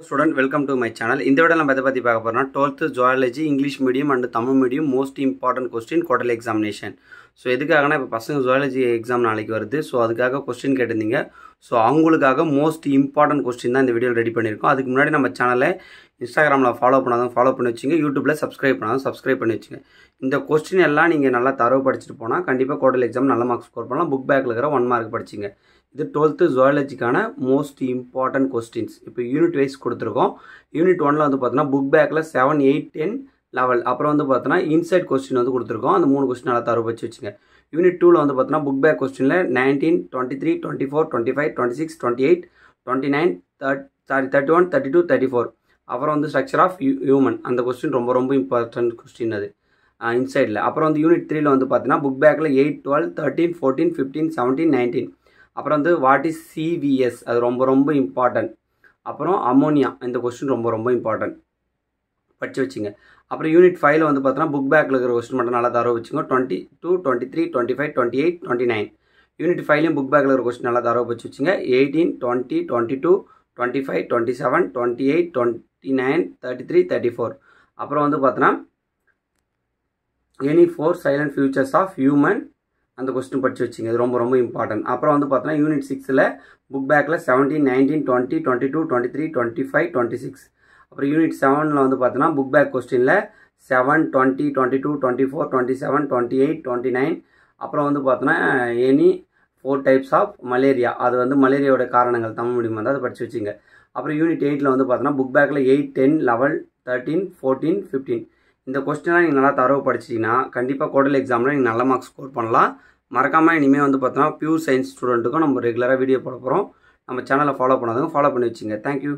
Student, welcome to my channel. In this video, we will talk about 12th Zoology, English medium and Tamil medium most important question quarterly examination. So, எதுக்காக இப்போ பசங்க zoology exam நாளைக்கு வருது. So அதுக்காக question கேட்டிருந்தீங்க. So அவங்களுக்காக most important question தான் இந்த வீடியோ ரெடி பண்ணியிருக்கோம். அதுக்கு முன்னாடி நம்ம சேனலை இன்ஸ்டாகிராமில் ஃபாலோ பண்ணாதான் ஃபாலோ பண்ணி வச்சுங்க, யூடியூப்பில் சப்ஸ்கிரைப் பண்ணாதான் சப்ஸ்கிரைப் பண்ணி வச்சுங்க. இந்த கொஸ்டின் எல்லாம் நீங்கள் நல்லா தரவு படிச்சுட்டு போனால் கண்டிப்பாக குவார்டர்லி எக்ஸாம் நல்ல மார்க்ஸ் ஸ்கோர் பண்ணலாம். புக் பேக்கில் இருக்கிற 1 மார்க் படிச்சிங்க. இது 12th ஜுவாலஜிக்கான மோஸ்ட் இம்பார்ட்டன்ட் கொஸ்டின்ஸ். இப்போ யூனிட் வைஸ் கொடுத்துருக்கோம். யூனிட் 1ல் வந்து பார்த்தோன்னா புக் பேக்கில் 7, 8, 10 லெவல், அப்புறம் வந்து பார்த்தோன்னா இன்சைட் கொஸ்டின் வந்து கொடுத்துருக்கோம். அந்த 3 கொஸ்டின் நல்லா தரவு வச்சு வச்சுங்க. யூனிட் 2ல் வந்து பார்த்தோன்னா புக் பேக் கொஸ்டினில் 19, 23, 24, 25, 26, 28, 29, 31, 32, 34. அப்புறம் வந்து ஸ்ட்ரக்சர் ஆஃப் ஹியூமன், அந்த கொஸ்டின் ரொம்ப இம்பார்ட்டன்ட் கொஸ்டின் அது இன்சைடில். அப்புறம் வந்து யூனிட் 3ல் வந்து பார்த்தீங்கன்னா புக் பேக்கில் 8, 12, 13, 14, 15, 17, 19. அப்புறம் வந்து வாட் இஸ் சிவிஎஸ், அது ரொம்ப இம்பார்ட்டன்ட். அப்புறம் அமோனியா, இந்த கொஸ்டின் ரொம்ப இம்பார்ட்டன்ட், படித்து வச்சுங்க. அப்புறம் யூனிட் 5ல் வந்து பார்த்தோன்னா புக் பேக்கில் இருக்கிற கொஸ்டின் மட்டும் நல்லா தரவு வச்சுங்க. 22, 23, 25, 28, 29. யூனிட் 5லையும் புக் பேக்கில் இருக்கிற கொஸ்டின் நல்லா தரவு வச்சு வச்சுங்க. 18, 20, 22, 25, 27, 28, 29, 33, 34. அப்புறம் வந்து பார்த்தோன்னா any 4 salient features of human, அந்த கொஸ்டின் படித்து வச்சுங்க. இது ரொம்ப இம்பார்ட்டன்ட். அப்புறம் வந்து பார்த்தோன்னா யூனிட் 6ல் புக் பேக்கில் 17, 19, 20, 22, 23, 25, 26. அப்புறம் யூனிட் 7ல் வந்து பார்த்தோன்னா புக் பேக் கொஸ்டினில் 7, 20, 22, 24, 27, 28, 29. அப்புறம் வந்து பார்த்தோன்னா எனி 4 டைப்ஸ் ஆஃப் மலேரியா, அது வந்து மலேரியாவோட காரணங்கள் தமிழ் மீடியம் வந்து அதை படித்து வச்சுங்க. அப்புறம் யூனிட் 8ல் வந்து பார்த்தோன்னா புக் பேக்கில் 8, 10, 11, 13, 14, 15. இந்த கொஸ்டினாக நீங்கள் நல்லா தரவு படிச்சிட்டிங்கன்னா கண்டிப்பாக குவார்டர்லி எக்ஸாமில் நீங்கள் நல்ல மார்க்ஸ் ஸ்கோர் பண்ணலாம். மறக்காமல் இனிமேல் வந்து பார்த்தோன்னா பியூர் சயின்ஸ் ஸ்டூடெண்ட்டுக்கும் நம்ம ரெகுலராக வீடியோ போட போகிறோம். நம்ம சேனலை ஃபாலோ பண்ணாதவங்க ஃபாலோ பண்ணி வச்சுங்க. தேங்க்யூ.